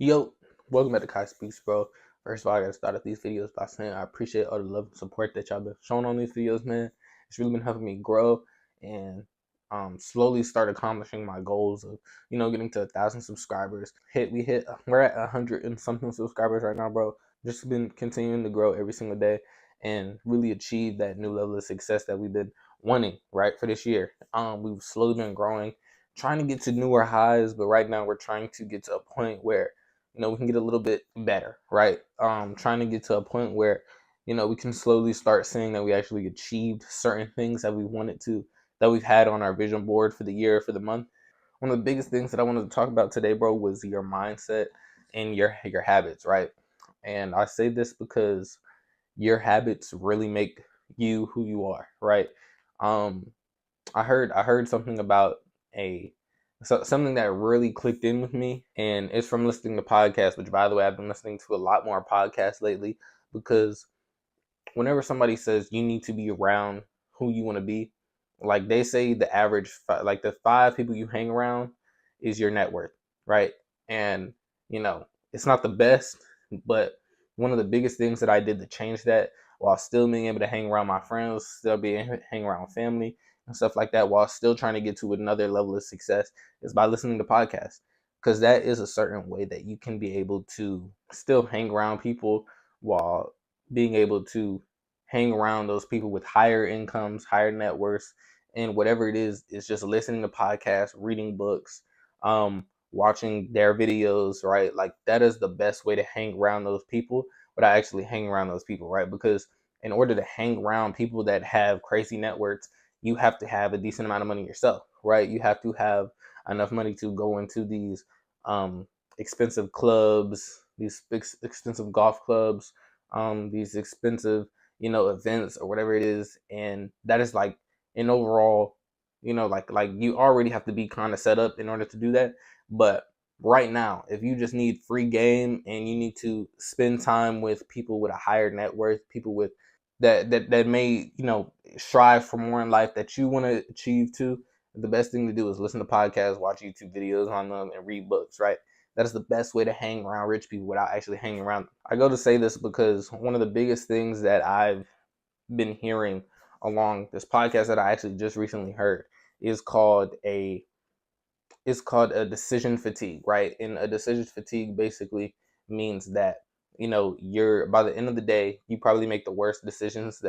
Yo, welcome back to Kai Speaks, bro. First of all, I gotta start off these videos by saying I appreciate all the love and support that y'all been showing on these videos, man. It's really been helping me grow and slowly start accomplishing my goals of, getting to 1,000 subscribers. We're at 100 and something subscribers right now, bro. Just been continuing to grow every single day and really achieve that new level of success that we've been wanting, right, for this year. We've slowly been growing, trying to get to newer highs, but right now we're trying to get to a point where we can get a little bit better, right? Trying to get to a point where, we can slowly start seeing that we actually achieved certain things that we wanted to, that we've had on our vision board for the year, for the month. One of the biggest things that I wanted to talk about today, bro, was your mindset and your habits, right? And I say this because your habits really make you who you are, right? Um, I heard something about something that really clicked in with me, and it's from listening to podcasts. Which, by the way, I've been listening to a lot more podcasts lately because whenever somebody says you need to be around who you want to be, like they say, the average, like the 5 people you hang around is your net worth, right? And it's not the best, but one of the biggest things that I did to change that, while still being able to hang around my friends, still being hang around family and stuff like that, while still trying to get to another level of success, is by listening to podcasts. Because that is a certain way that you can be able to still hang around people while being able to hang around those people with higher incomes, higher net worths, and whatever it is just listening to podcasts, reading books, watching their videos, right? Like that is the best way to hang around those people, but I actually hang around those people, right? Because in order to hang around people that have crazy networks, you have to have a decent amount of money yourself, right? You have to have enough money to go into these expensive clubs, these expensive golf clubs, these expensive, events or whatever it is. And that is like an overall, like you already have to be kind of set up in order to do that. But right now, if you just need free game and you need to spend time with people with a higher net worth, people with that may, strive for more in life that you want to achieve too, the best thing to do is listen to podcasts, watch YouTube videos on them, and read books, right? That is the best way to hang around rich people without actually hanging around them. I go to say this because one of the biggest things that I've been hearing along this podcast that I actually just recently heard is called a decision fatigue, right? And a decision fatigue basically means that you're, by the end of the day, you probably make the worst decisions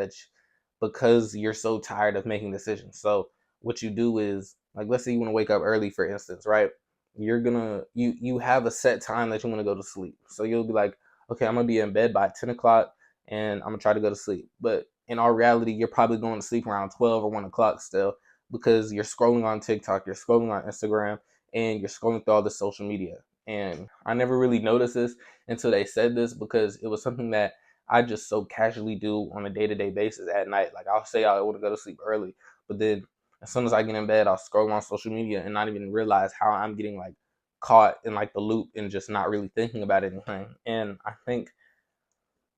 because you're so tired of making decisions. So what you do is, like, let's say you want to wake up early, for instance, right? You have a set time that you want to go to sleep. So you'll be like, okay, I'm gonna be in bed by 10 o'clock and I'm gonna try to go to sleep. But in all reality, you're probably going to sleep around 12 or 1 o'clock still, because you're scrolling on TikTok, you're scrolling on Instagram, and you're scrolling through all the social media. And I never really noticed this until they said this, because it was something that I just so casually do on a day-to-day basis at night. Like, I'll say I want to go to sleep early, but then as soon as I get in bed, I'll scroll on social media and not even realize how I'm getting like caught in like the loop and just not really thinking about anything. And I think,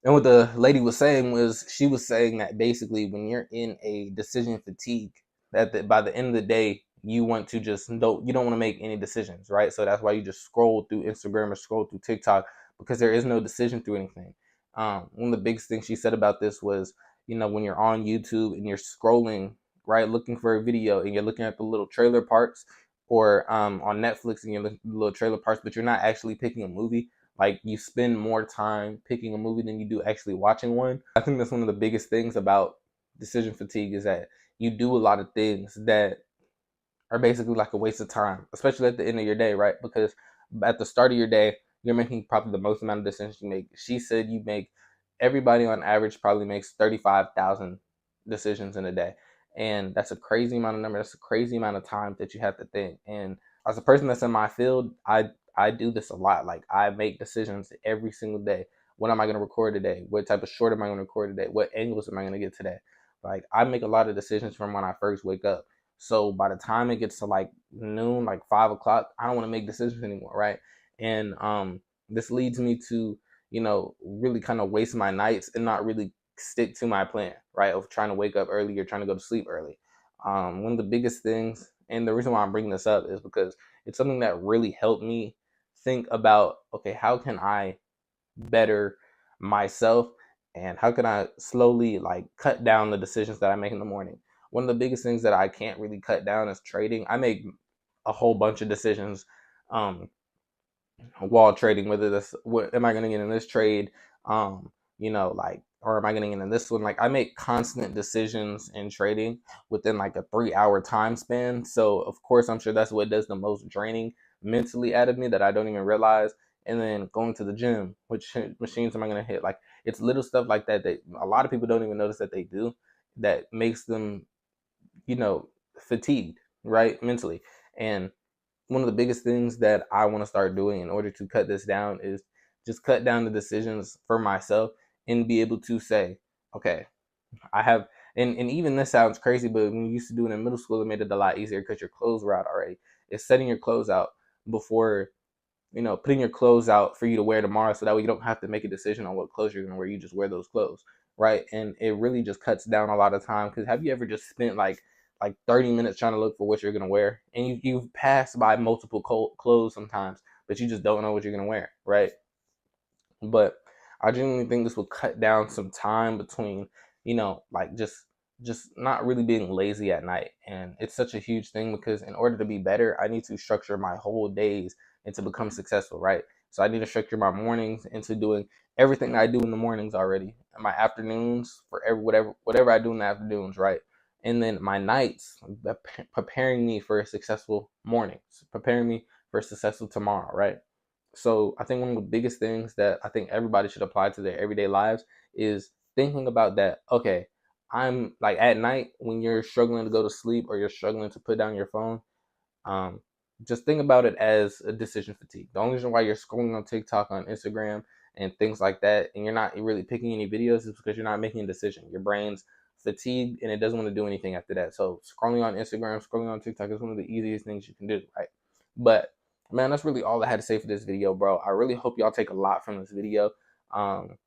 and what the lady was saying was, she was saying that basically when you're in a decision fatigue, by the end of the day, you don't want to make any decisions, right? So that's why you just scroll through Instagram or scroll through TikTok, because there is no decision through anything. One of the biggest things she said about this was, when you're on YouTube and you're scrolling, right, looking for a video, and you're looking at the little trailer parts, or on Netflix and you're looking at the little trailer parts, but you're not actually picking a movie. Like, you spend more time picking a movie than you do actually watching one. I think that's one of the biggest things about decision fatigue, is that you do a lot of things that are basically like a waste of time, especially at the end of your day, right? Because at the start of your day, you're making probably the most amount of decisions you make. She said everybody on average probably makes 35,000 decisions in a day. And that's a crazy amount of number. That's a crazy amount of time that you have to think. And as a person that's in my field, I do this a lot. Like, I make decisions every single day. What am I going to record today? What type of short am I going to record today? What angles am I going to get today? Like, I make a lot of decisions from when I first wake up. So by the time it gets to like noon, like 5 o'clock, I don't want to make decisions anymore, right? And this leads me to, really kind of waste my nights and not really stick to my plan, right? Of trying to wake up early or trying to go to sleep early. One of the biggest things, and the reason why I'm bringing this up, is because it's something that really helped me think about, okay, how can I better myself, and how can I slowly like cut down the decisions that I make in the morning. One of the biggest things that I can't really cut down is trading. I make a whole bunch of decisions um while trading, whether that's what am I going to get in this trade, like, or am I going to get in this one? Like, I make constant decisions in trading within like a 3 hour time span. So of course, I'm sure that's what does the most draining mentally out of me that I don't even realize. And then going to the gym, which machines am I going to hit? Like, it's little stuff like that that a lot of people don't even notice that they do, that makes them, you know, fatigued, right, mentally. And one of the biggest things that I want to start doing in order to cut this down is just cut down the decisions for myself and be able to say, okay, I have, and even this sounds crazy, but when you used to do it in middle school, it made it a lot easier because your clothes were out already. It's setting your clothes out before, putting your clothes out for you to wear tomorrow, so that way you don't have to make a decision on what clothes you're gonna wear. You just wear those clothes, right? And it really just cuts down a lot of time. Because have you ever just spent like 30 minutes trying to look for what you're gonna wear, and you've passed by multiple clothes sometimes, but you just don't know what you're gonna wear, right? But I genuinely think this will cut down some time between, like just not really being lazy at night. And it's such a huge thing because in order to be better, I need to structure my whole days and to become successful, right? So I need to structure my mornings into doing everything that I do in the mornings already, and my afternoons for whatever I do in the afternoons, right? And then my nights preparing me for a successful morning, preparing me for a successful tomorrow, right? So I think one of the biggest things that I think everybody should apply to their everyday lives is thinking about that. Okay, I'm like at night when you're struggling to go to sleep or you're struggling to put down your phone, um, just think about it as a decision fatigue. The only reason why you're scrolling on TikTok, on Instagram, and things like that, and you're not really picking any videos, is because you're not making a decision. Your brain's fatigued and it doesn't want to do anything after that. So scrolling on Instagram, scrolling on TikTok is one of the easiest things you can do, right? But man, that's really all I had to say for this video, bro. I really hope y'all take a lot from this video. Um,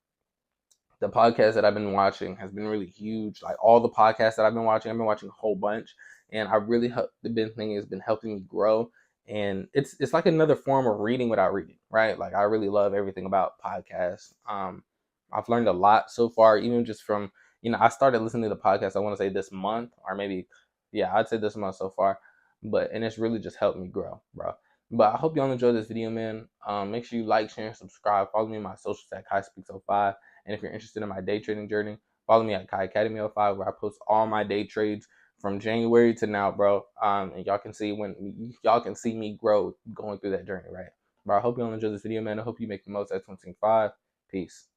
the podcast that I've been watching has been really huge. Like all the podcasts that I've been watching a whole bunch, and I really the big thing has been helping me grow. And it's like another form of reading without reading, right? Like I really love everything about podcasts. I've learned a lot so far, even just from I started listening to the podcast. I want to say this month, or maybe I'd say this month so far. But and it's really just helped me grow, bro. But I hope y'all enjoyed this video, man. Make sure you like, share, and subscribe. Follow me on my socials at KaiSpeaks05. And if you're interested in my day trading journey, follow me at Kai Academy 05, where I post all my day trades from January to now, bro. And y'all can see me grow going through that journey, right? But I hope y'all enjoy this video, man. I hope you make the most at 2025. Peace.